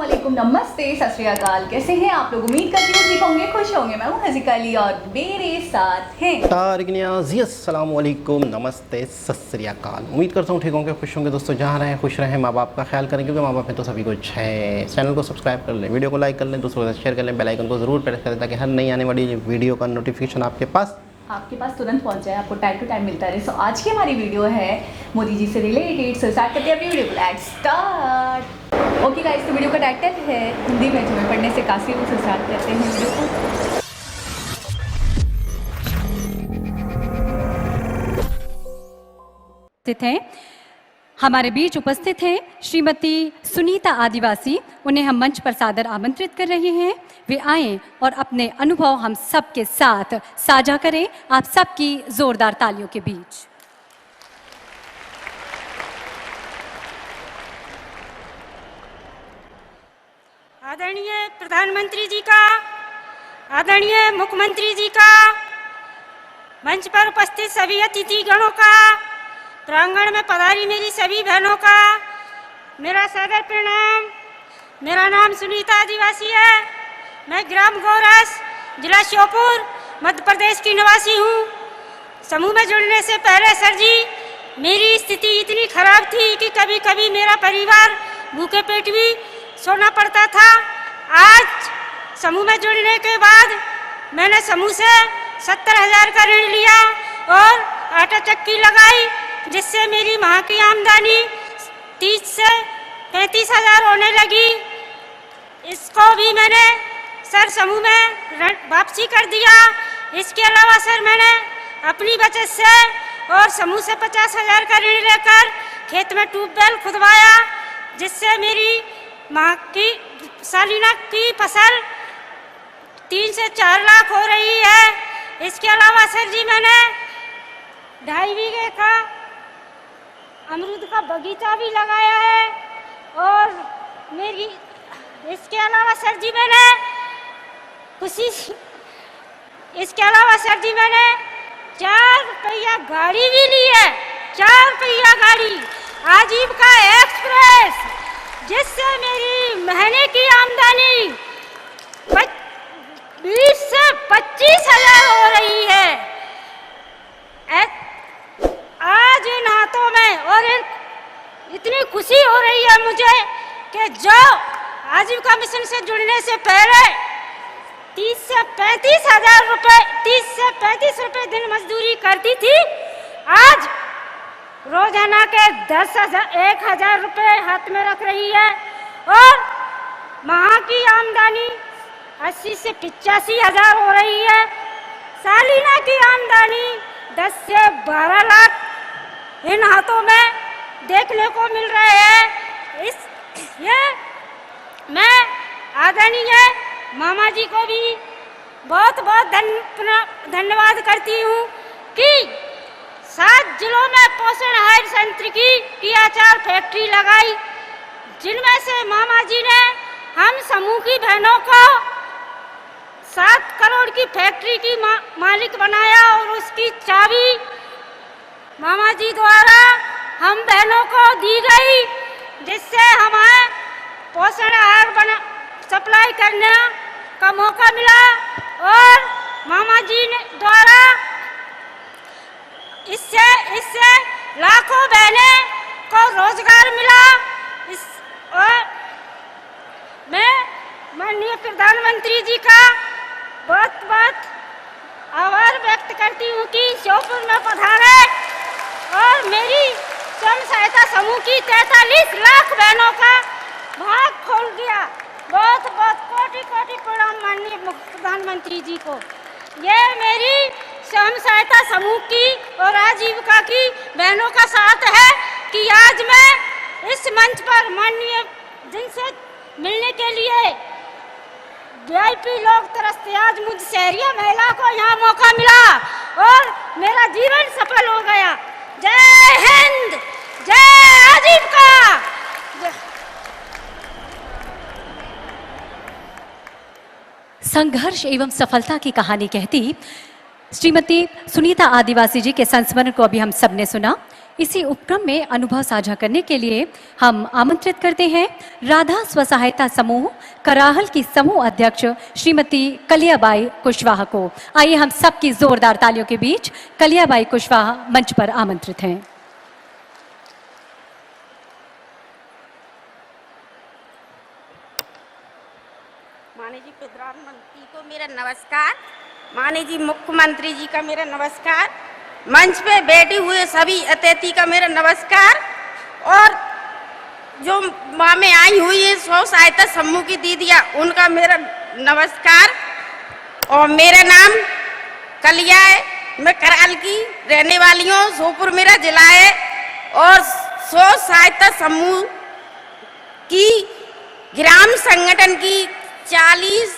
अस्सलामुअलैकुम, नमस्ते, सत श्री अकाल। कैसे हैं आप लोग? उम्मीद करती हूँ ठीक होंगे, खुश होंगे। मैं हूँ हज़ीका अली और मेरे साथ हैं तारिक नियाज़ी। अस्सलामुअलैकुम, नमस्ते, सत श्री अकाल। उम्मीद करता हूँ ठीक होंगे, खुश होंगे। दोस्तों जहाँ रहें खुश रहें, माँ बाप का ख्याल करें, क्योंकि माँ बाप में तो सभी कुछ है। चैनल को सब्सक्राइब कर लें, वीडियो को लाइक कर लें, दूसरों के साथ शेयर कर लें, बेल आइकन को ज़रूर प्रेस करें ताकि हर नई आने वाली वीडियो का नोटिफिकेशन आपके पास तुरंत पहुंच जाए, आपको टाइम टू टाइम मिलता रहे। सो आज की हमारी वीडियो है मोदी जी से रिलेटेड। सो स्टार्ट करते हैं अपनी वीडियो को। Let's start. ओके गाइस, तो वीडियो का टाइटल है हिंदी में, तुम्हें पढ़ने से काफ़ी से स्टार्ट करते हैं वीडियो को। हैं हमारे बीच उपस्थित हैं श्रीमती सुनीता आदिवासी। उन्हें हम मंच पर सादर आमंत्रित कर रहे हैं। वे आएं और अपने अनुभव हम सब के साथ साझा करें, आप सबकी जोरदार तालियों के बीच। आदरणीय प्रधानमंत्री जी का, आदरणीय मुख्यमंत्री जी का, मंच पर उपस्थित सभी अतिथिगणों का, प्रांगण में पधारी मेरी सभी बहनों का मेरा सादर प्रणाम। मेरा नाम सुनीता आदिवासी है। मैं ग्राम गौरस, जिला श्योपुर, मध्य प्रदेश की निवासी हूँ। समूह में जुड़ने से पहले सर जी मेरी स्थिति इतनी खराब थी कि कभी कभी मेरा परिवार भूखे पेट भी सोना पड़ता था। आज समूह में जुड़ने के बाद मैंने समूह से 70,000 का ऋण लिया और आटा चक्की लगाई, जिससे मेरी माह की आमदनी 30 से 35,000 होने लगी। इसको भी मैंने सर समूह में वापसी कर दिया। इसके अलावा सर मैंने अपनी बचत से और समूह से 50,000 का ऋण लेकर खेत में ट्यूबवेल खुदवाया, जिससे मेरी माह की सालाना की फसल 3 से 4 लाख हो रही है। इसके अलावा सर जी मैंने 2.5 बीघे का अमरूद का बगीचा भी लगाया है। और मेरी इसके अलावा सर जी मैंने इसके अलावा सर जी मैंने 4 पहिया गाड़ी भी ली है। 4 पहिया गाड़ी आजीविका एक्सप्रेस, जिससे मेरी महीने की आमदनी 20 से 25,000 हो रही है। आज इन हाथों में और इतनी खुशी हो रही है मुझे कि जो आजीविका मिशन से जुड़ने से पहले 30 से 35 रुपए दिन मजदूरी करती थी, आज रोजाना के 1,000 रुपए हाथ में रख रही है और माह की आमदनी 80 से 85,000 हो रही है। सालाना की आमदनी 10 से 12 लाख इन हाथों में देखने को मिल रहे हैं। ये मैं आदरणीय मामा जी को भी बहुत बहुत धन्यवाद करती हूँ कि 7 जिलों में पोषण आहार संयंत्र की आचार फैक्ट्री लगाई, जिनमें से मामा जी ने हम समूह की बहनों को 7 करोड़ की फैक्ट्री की मालिक बनाया और उसकी चाबी मामा जी द्वारा हम बहनों को दी गई, जिससे हमें पोषण आहार सप्लाई करने का मौका मिला। और मामा जी ने द्वारा इससे लाखों बहनें को रोजगार मिला। और मैं माननीय प्रधानमंत्री जी का बहुत बहुत आभार व्यक्त करती हूँ कि श्योपुर में पधारे और मेरी स्वयं सहायता समूह की 43 लाख बहनों का भाग खोल दिया। बहुत बहुत कोटि कोटि प्रणाम माननीय प्रधानमंत्री जी को। ये मेरी स्वयं सहायता समूह की और आजीविका की बहनों का साथ है कि आज मैं इस मंच पर माननीय जिनसे मिलने के लिए VIP लोग तरसते, आज मुझ शहरिया महिला को यहाँ मौका मिला और मेरा जीवन सफल हो गया। जय हिंद, जय आजीविका। संघर्ष एवं सफलता की कहानी कहती श्रीमती सुनीता आदिवासी जी के संस्मरण को अभी हम सब ने सुना। इसी उपक्रम में अनुभव साझा करने के लिए हम आमंत्रित करते हैं राधा स्वसहायता समूह कराहल की समूह अध्यक्ष श्रीमती कलियाबाई कुशवाहा को। आइए हम सबकी जोरदार तालियों के बीच कलियाबाई कुशवाहा मंच पर आमंत्रित हैं। माननीय जी प्रधानमंत्री को मेरा नमस्कार, माननीय जी मुख्यमंत्री जी का मेरा नमस्कार, मंच पे बैठे हुए सभी अतिथि का मेरा नमस्कार, और जो माँ में आई हुई है स्व सहायता समूह की दीदियाँ उनका मेरा नमस्कार। और मेरा नाम कलिया है, मैं कराल की रहने वाली हूँ, सोपुर मेरा जिला है, और स्व सहायता समूह की ग्राम संगठन की 40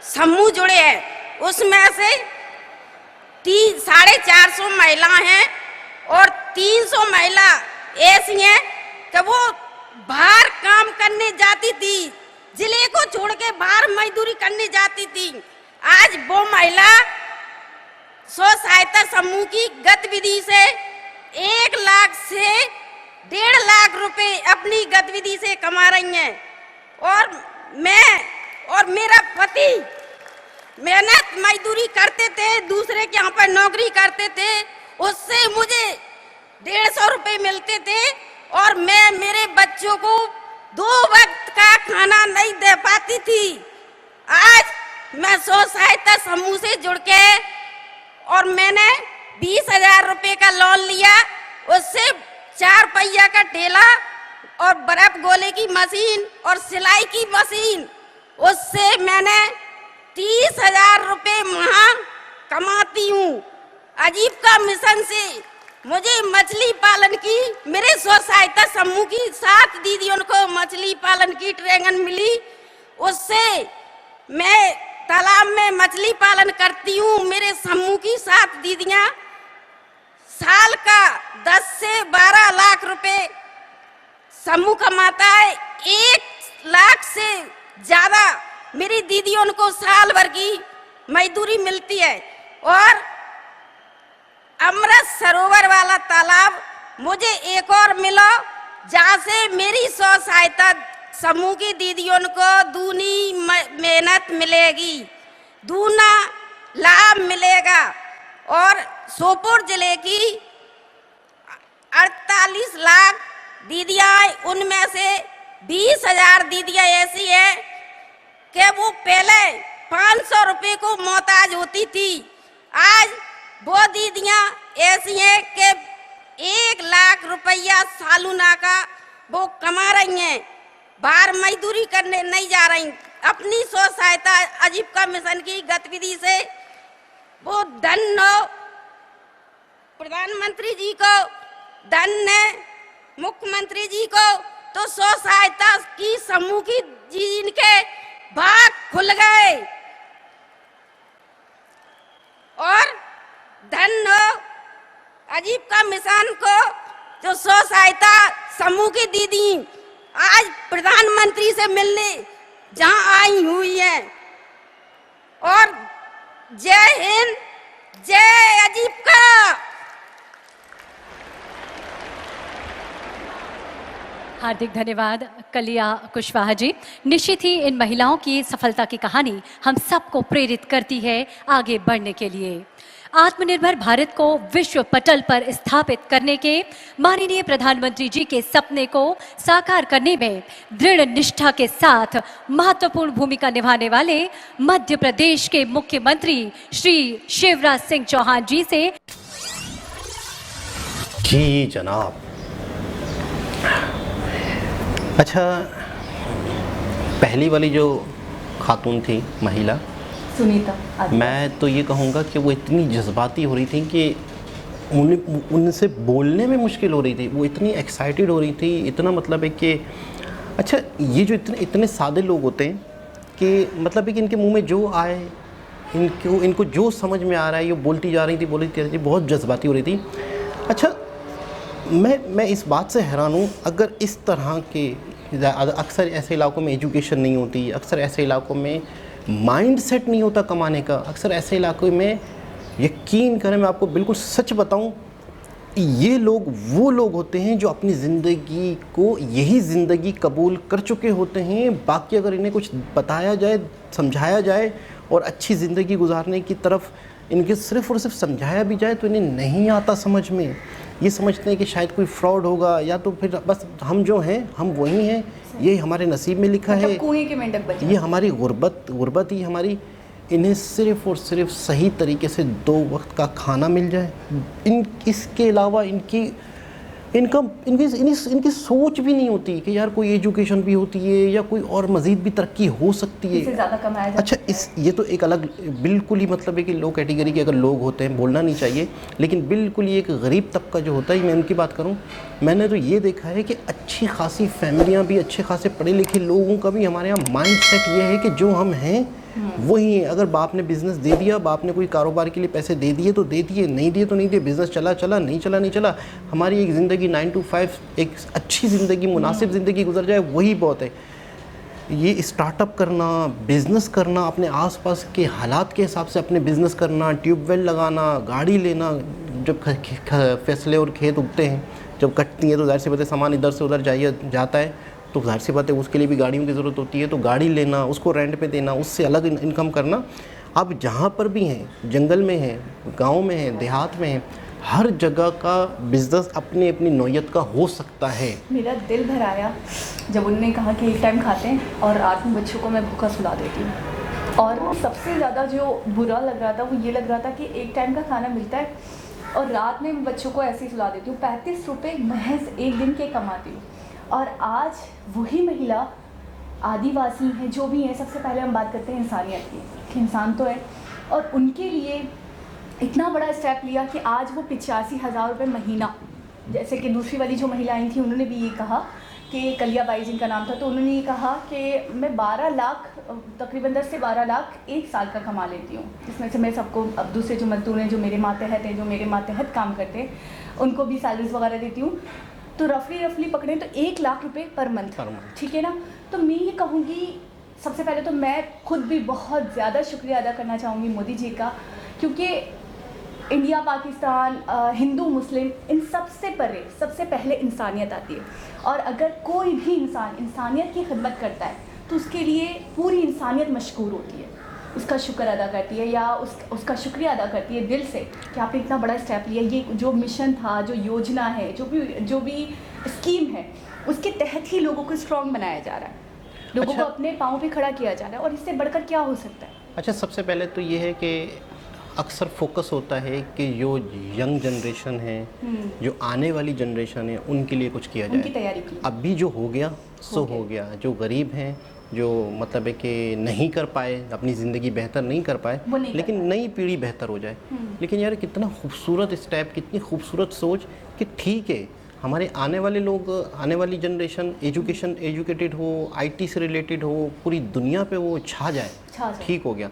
समूह जुड़े हैं, उसमें से 450 महिला हैं और 300 महिला ऐसी हैं कि वो बाहर काम करने जाती थी, जिले को छोड़ के बाहर मजदूरी करने जाती थी। आज वो महिला स्व सहायता समूह की गतिविधि से 1 लाख से 1.5 लाख रुपए अपनी गतिविधि से कमा रही हैं। और मैं और मेरा पति मेहनत मजदूरी करते थे, दूसरे के यहाँ पर नौकरी करते थे, उससे मुझे 150 रुपए मिलते थे, और मैं मेरे बच्चों को 2 वक्त का खाना नहीं दे पाती थी। आज मैं स्व सहायता समूह से जुड़ के और मैंने 20,000 रुपए का लोन लिया, उससे 4 पहिया का ठेला और बर्फ गोले की मशीन और सिलाई की मशीन, उससे मैंने 30,000 रुपए माह कमाती हूँ। आजीविका मिशन से मुझे मछली पालन की, मेरे स्व सहायता समूह की 7 दीदियों को मछली पालन की ट्रेनिंग मिली, उससे मैं तालाब में मछली पालन करती हूँ। मेरे समूह की 7 दीदियाँ साल का 10 से 12 लाख रुपए समूह कमाता है। 1 लाख से ज्यादा मेरी दीदियों को साल भर की मजदूरी मिलती है। और अमृत सरोवर वाला तालाब मुझे एक और मिला, जहाँ से मेरी स्व सहायता समूह की दीदियों को दूनी मेहनत मिलेगी, दूना लाभ मिलेगा। और सोपुर जिले की 48 लाख दीदियाँ, उनमें से 20,000 दीदियाँ ऐसी हैं कि वो पहले 500 रुपए को मोहताज होती थी। आज वो दीदियाँ ऐसी हैं कि 1 लाख रुपया सालाना का वो कमा रही हैं, बाहर मजदूरी करने नहीं जा रही। अपनी स्व सहायता आजीविका मिशन की गतिविधि से वो धन प्रधानमंत्री जी को, धन मुख्यमंत्री जी को, तो स्व सहायता की समूह की जिनके भाग खुल गए। और धन आजीविका मिशन को जो स्व सहायता समूह की दीदी आज प्रधानमंत्री से मिलने जहां आई हुई है। और जय हिंद, जय आजीविका। हार्दिक धन्यवाद कलिया कुशवाहा जी। निश्चित ही इन महिलाओं की सफलता की कहानी हम सबको प्रेरित करती है आगे बढ़ने के लिए। आत्मनिर्भर भारत को विश्व पटल पर स्थापित करने के माननीय प्रधानमंत्री जी के सपने को साकार करने में दृढ़ निष्ठा के साथ महत्वपूर्ण भूमिका निभाने वाले मध्य प्रदेश के मुख्यमंत्री श्री शिवराज सिंह चौहान जी से। जी जनाब। अच्छा, पहली वाली जो खातून थी महिला सुनीता, मैं तो ये कहूँगा कि वो इतनी जज्बाती हो रही थी कि उनसे बोलने में मुश्किल हो रही थी। वो इतनी एक्साइटेड हो रही थी, इतना मतलब है कि अच्छा, ये जो इतने सादे लोग होते हैं कि मतलब है कि इनके मुंह में जो आए, इनको जो समझ में आ रहा है ये बोलती जा रही थी, बहुत जज्बाती हो रही थी। अच्छा, मैं इस बात से हैरान हूँ, अगर इस तरह के अक्सर ऐसे इलाकों में एजुकेशन नहीं होती, अक्सर ऐसे इलाकों में माइंड सेट नहीं होता कमाने का, अक्सर ऐसे इलाकों में यकीन करें, मैं आपको बिल्कुल सच बताऊं ये लोग वो लोग होते हैं जो अपनी ज़िंदगी को यही ज़िंदगी कबूल कर चुके होते हैं। बाकी अगर इन्हें कुछ बताया जाए, समझाया जाए और अच्छी ज़िंदगी गुजारने की तरफ इनके सिर्फ़ और सिर्फ समझाया भी जाए तो इन्हें नहीं आता समझ में। ये समझते हैं कि शायद कोई फ्रॉड होगा या तो फिर बस हम जो हैं हम वही हैं, ये हमारे नसीब में लिखा है, कुएं के मेंढक बचे, ये हमारी गुर्बत ही हमारी। इन्हें सिर्फ़ और सिर्फ सही तरीके से 2 वक्त का खाना मिल जाए, इसके अलावा इनकी सोच भी नहीं होती कि यार कोई एजुकेशन भी होती है या कोई और मज़ीद भी तरक्की हो सकती है, इससे ज़्यादा कमाया जा अच्छा सकता है। ये तो एक अलग बिल्कुल ही मतलब है कि लो कैटेगरी के अगर लोग होते हैं, बोलना नहीं चाहिए, लेकिन बिल्कुल ही एक गरीब तबका जो होता है, मैं उनकी बात करूं, मैंने तो ये देखा है कि अच्छी खासी फैमिलियां भी, अच्छे खासे पढ़े लिखे लोगों का भी हमारे यहाँ माइंड सेट ये है कि जो हम हैं वही है। अगर बाप ने बिज़नेस दे दिया, बाप ने कोई कारोबार के लिए पैसे दे दिए तो दे दिए, नहीं दिए तो नहीं दिए, बिज़नेस चला चला, नहीं चला नहीं चला, हमारी एक ज़िंदगी 9 to 5 एक अच्छी ज़िंदगी, मुनासिब ज़िंदगी गुजर जाए वही बहुत है। ये स्टार्टअप करना, बिज़नेस करना, अपने आसपास के हालात के हिसाब से अपने बिज़नेस करना, ट्यूबवेल लगाना, गाड़ी लेना, जब फसलें और खेत उगते हैं, जब कटती हैं तो ज़ाहिर सी बात है सामान इधर से उधर जाता है, तो ज़ाहिर सी बात है उसके लिए भी गाड़ियों की ज़रूरत होती है, तो गाड़ी लेना, उसको रेंट पे देना, उससे अलग इनकम करना। अब जहाँ पर भी हैं, जंगल में हैं, गाँव में हैं, देहात में हैं, हर जगह का बिज़नेस अपनी अपनी नौयत का हो सकता है। मेरा दिल भर आया जब उन्होंने कहा कि एक टाइम खाते हैं और रात में बच्चों को मैं भूखा सुला देती हूँ। और सबसे ज़्यादा जो बुरा लग रहा था वो ये लग रहा था कि एक टाइम का खाना मिलता है और रात में बच्चों को ऐसे ही सुला देती हूँ। 35 रुपये महज एक दिन के कमाती हूँ। और आज वही महिला, आदिवासी हैं, जो भी हैं, सबसे पहले हम बात करते हैं इंसानियत की, कि इंसान तो है, और उनके लिए इतना बड़ा स्टेप लिया कि आज वो 85,000 रुपये महीना, जैसे कि दूसरी वाली जो महिला आई थी उन्होंने भी ये कहा कि कलिया बाई जिनका नाम था, तो उन्होंने ये कहा कि मैं 12 लाख, तकरीबन 10 से 12 लाख एक साल का कमा लेती हूँ, जिसमें से मैं सबको, अब दूसरे जो मजदूर हैं, जो मेरे मातहत हैं, जो मेरे मातहत काम करते हैं, उनको भी सैलरीज वगैरह देती हूँ, तो रफली पकड़ें तो 1 लाख रुपए पर मंथ, ठीक है ना। तो मैं ये कहूँगी, सबसे पहले तो मैं खुद भी बहुत ज़्यादा शुक्रिया अदा करना चाहूँगी मोदी जी का, क्योंकि इंडिया, पाकिस्तान, हिंदू, मुस्लिम, इन सबसे परे सबसे पहले इंसानियत आती है। और अगर कोई भी इंसान इंसानियत की खिदमत करता है तो उसके लिए पूरी इंसानियत मशकूर होती है, उसका शुक्र अदा करती है, या उसका शुक्रिया अदा करती है दिल से कि आपने इतना बड़ा स्टेप लिया। ये जो मिशन था, जो योजना है, जो भी स्कीम है, उसके तहत ही लोगों को स्ट्रॉन्ग बनाया जा रहा है, लोगों को अपने पाँव पे खड़ा किया जा रहा है, और इससे बढ़कर क्या हो सकता है। अच्छा, सबसे पहले तो ये है कि अक्सर फोकस होता है कि जो यंग जनरेशन है, जो आने वाली जनरेशन है, उनके लिए कुछ किया जाए, उनकी तैयारी की। अभी जो हो गया सो हो गया। जो गरीब हैं, जो मतलब है कि नहीं कर पाए, अपनी ज़िंदगी बेहतर नहीं कर पाए, लेकिन नई पीढ़ी बेहतर हो जाए। लेकिन यार कितना खूबसूरत स्टेप, कितनी खूबसूरत सोच कि ठीक है हमारे आने वाले लोग, आने वाली जनरेशन एजुकेटेड हो, आईटी से रिलेटेड हो, पूरी दुनिया पे वो छा जाए, ठीक हो गया।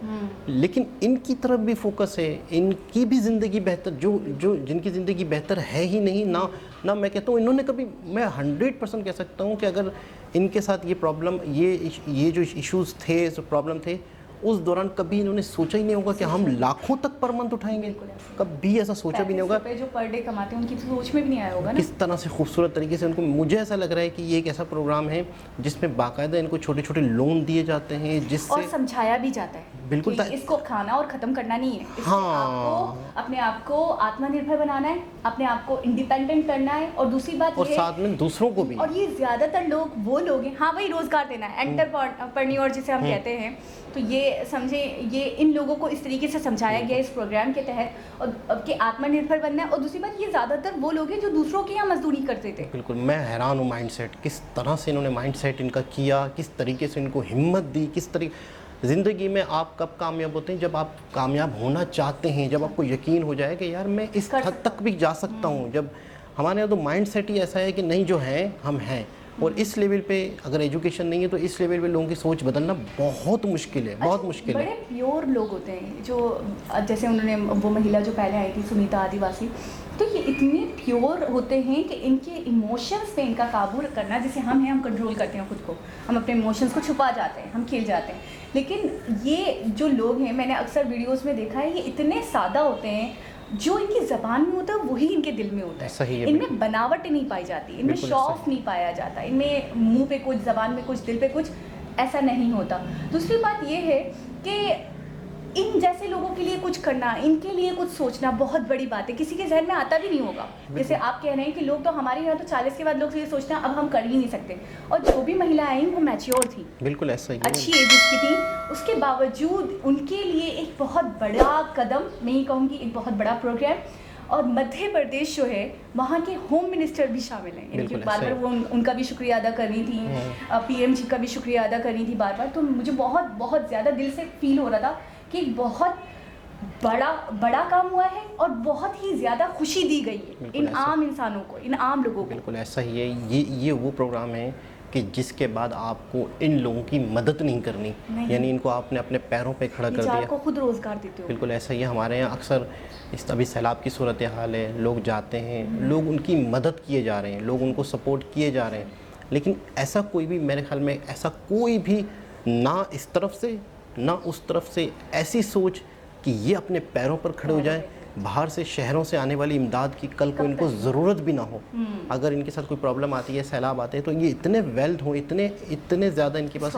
लेकिन इनकी तरफ भी फोकस है, इनकी भी ज़िंदगी बेहतर, जो जिनकी ज़िंदगी बेहतर है ही नहीं ना मैं कहता हूँ इन्होंने कभी, मैं 100% कह सकता हूँ कि अगर इनके साथ ये प्रॉब्लम, ये जो इश्यूज़ थे, जो प्रॉब्लम थे, उस दौरान कभी इन्होंने सोचा ही नहीं होगा कि हम लाखों तक पर मंथ उठाएंगे, कभी ऐसा सोचा भी नहीं होगा। जो पर डे कमाते हैं उनकी सोच में भी नहीं आया होगा ना। किस तरह से खूबसूरत तरीके से उनको, मुझे ऐसा लग रहा है कि ये एक ऐसा प्रोग्राम है जिसमें बाकायदा इनको छोटे छोटे लोन दिए जाते हैं, जिससे और समझाया भी जाता है बिल्कुल कि इसको खाना और ख़त्म करना नहीं है, आपको अपने आप को आत्मनिर्भर बनाना है, अपने आप को इंडिपेंडेंट करना है, और दूसरी बात और साथ में दूसरों को भी। और ये ज़्यादातर लोग वो लोग हैं, हाँ भाई रोज़गार देना है, एंटरप्रेन्योर जिसे हम कहते हैं, तो ये समझे, ये इन लोगों को इस तरीके से समझाया गया इस प्रोग्राम के तहत, और कि आत्मनिर्भर बनना है। और दूसरी बात, ये ज़्यादातर वो लोग हैं जो दूसरों के यहाँ मजदूरी करते थे। बिल्कुल, मैं हैरान हूँ माइंडसेट, किस तरह से इन्होंने माइंडसेट इनका किया, किस तरीके से इनको हिम्मत दी, किस तरीके। ज़िंदगी में आप कब कामयाब होते हैं? जब आप कामयाब होना चाहते हैं, जब आपको यकीन हो जाए कि यार मैं इस हद तक भी जा सकता हूँ। जब हमारे यहाँ तो माइंडसेट ही ऐसा है कि नहीं, जो है हम हैं, और इस लेवल पे अगर एजुकेशन नहीं है तो इस लेवल पे लोगों की सोच बदलना बहुत मुश्किल है, बहुत मुश्किल है। बड़े प्योर लोग होते हैं, जो जैसे उन्होंने, वो महिला जो पहले आई थी सुनीता आदिवासी, तो ये इतने प्योर होते हैं कि इनके इमोशंस पे इनका काबू करना, जैसे हम हैं, हम कंट्रोल करते हैं खुद को, हम अपने इमोशंस को छुपा जाते हैं, हम खिल जाते हैं। लेकिन ये जो लोग हैं, मैंने अक्सर वीडियोस में देखा है, ये इतने सादा होते हैं, जो इनकी ज़बान में होता है वही इनके दिल में होता है। सही है, इनमें बनावट नहीं पाई जाती, इनमें बिल्कुल शो ऑफ सही। नहीं पाया जाता, इनमें मुंह पे कुछ, ज़बान में कुछ, दिल पे कुछ, ऐसा नहीं होता। दूसरी बात ये है कि इन जैसे लोगों के लिए कुछ करना, इनके लिए कुछ सोचना बहुत बड़ी बात है, किसी के जहन में आता भी नहीं होगा। जैसे आप कह रहे हैं कि लोग तो हमारे यहाँ तो 40 के बाद लोग ये सोचते हैं अब हम कर ही नहीं सकते, और जो भी महिला आई वो मैच्योर थी, बिल्कुल ऐसा ही है। अच्छी एज उसकी थी, उसके बावजूद उनके लिए एक बहुत बड़ा कदम, मैं ये कहूँगी एक बहुत बड़ा प्रोग्राम। और मध्य प्रदेश जो है वहाँ के होम मिनिस्टर भी शामिल हैं, इनकी बिल्कुल बार बार ऐसे वो उनका भी शुक्रिया अदा करनी थी, पीएम जी का भी शुक्रिया अदा करनी थी बार बार। तो मुझे बहुत बहुत ज़्यादा दिल से फील हो रहा था कि बहुत बड़ा काम हुआ है और बहुत ही ज़्यादा खुशी दी गई है बिल्कुल इन ऐसा। आम इंसानों को, इन आम लोगों को। बिल्कुल ऐसा ही है। ये वो प्रोग्राम है कि जिसके बाद आपको इन लोगों की मदद नहीं करनी, यानी इनको आपने अपने पैरों पे खड़ा कर चार दिया। को खुद रोजगार देते हो। बिल्कुल ऐसा ही है। हमारे यहाँ अक्सर इस अभी सैलाब की सूरत हाल है, लोग जाते हैं, लोग उनकी मदद किए जा रहे हैं, लोग उनको सपोर्ट किए जा रहे हैं, लेकिन ऐसा कोई भी, मेरे ख्याल में ऐसा कोई भी ना इस तरफ से ना उस तरफ से ऐसी सोच कि ये अपने पैरों पर खड़े हो जाए, बाहर से शहरों से आने वाली इमदाद की कल को इनको ज़रूरत भी ना हो। अगर इनके साथ कोई प्रॉब्लम आती है, सैलाब आते हैं, तो ये इतने वेल्थ हो, इतने ज़्यादा इनके पास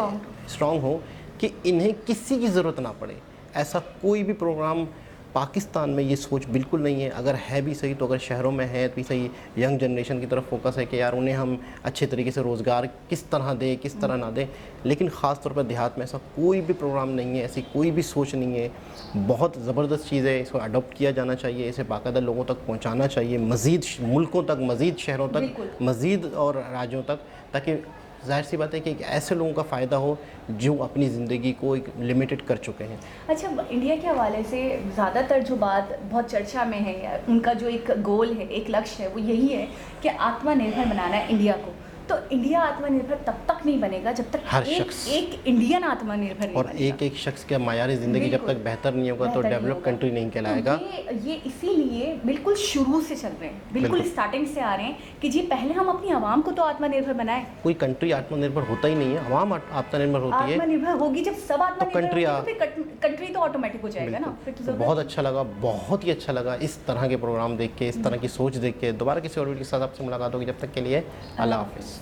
स्ट्रॉन्ग हो कि इन्हें किसी की ज़रूरत ना पड़े। ऐसा कोई भी प्रोग्राम पाकिस्तान में ये सोच बिल्कुल नहीं है। अगर है भी सही तो अगर शहरों में है तो भी सही, यंग जनरेशन की तरफ फोकस है कि यार उन्हें हम अच्छे तरीके से रोज़गार किस तरह दें, किस तरह ना दें, लेकिन ख़ास तौर पर देहात में ऐसा कोई भी प्रोग्राम नहीं है, ऐसी कोई भी सोच नहीं है। बहुत ज़बरदस्त चीज़ है, इसको अडॉप्ट किया जाना चाहिए, इसे बाकायदा लोगों तक पहुँचाना चाहिए, मज़ीद मुल्कों तक, मज़ीद शहरों तक, मज़ीद और राज्यों तक, ताकि ज़ाहिर सी बात है कि एक ऐसे लोगों का फ़ायदा हो जो अपनी ज़िंदगी को एक लिमिटेड कर चुके हैं। अच्छा, इंडिया के हवाले से ज़्यादातर जो बात बहुत चर्चा में है, उनका जो एक गोल है, एक लक्ष्य है, वो यही है कि आत्मनिर्भर बनाना है इंडिया को। तो इंडिया आत्मनिर्भर तब तक नहीं बनेगा जब तक हर शख्स एक इंडियन आत्मनिर्भर नहीं और बनेगा। एक शख्स के मायारी ज़िंदगी जब तक बेहतर नहीं होगा तो डेवलप कंट्री नहीं कहलाएगा। तो ये इसीलिए बिल्कुल शुरू से चल रहे हैं, बिल्कुल स्टार्टिंग से आ रहे हैं कि जी पहले हम अपनी आवाम को तो आत्मनिर्भर बनाएं। कोई कंट्री आत्मनिर्भर होता ही नहीं है, आवाम आत्मनिर्भर होती है। आत्मनिर्भर होगी जब सब आत्मनिर्भर कंट्री होगी तो फिर कंट्री तो ऑटोमेटिक हो जाएगा ना। फिर तो बहुत अच्छा लगा, बहुत ही अच्छा लगा इस तरह के प्रोग्राम देख के, इस तरह की सोच देख के। दोबारा किसी और वीडियो के साथ आपसे मुलाकात होगी, जब तक के लिए अल्लाह हाफिज़।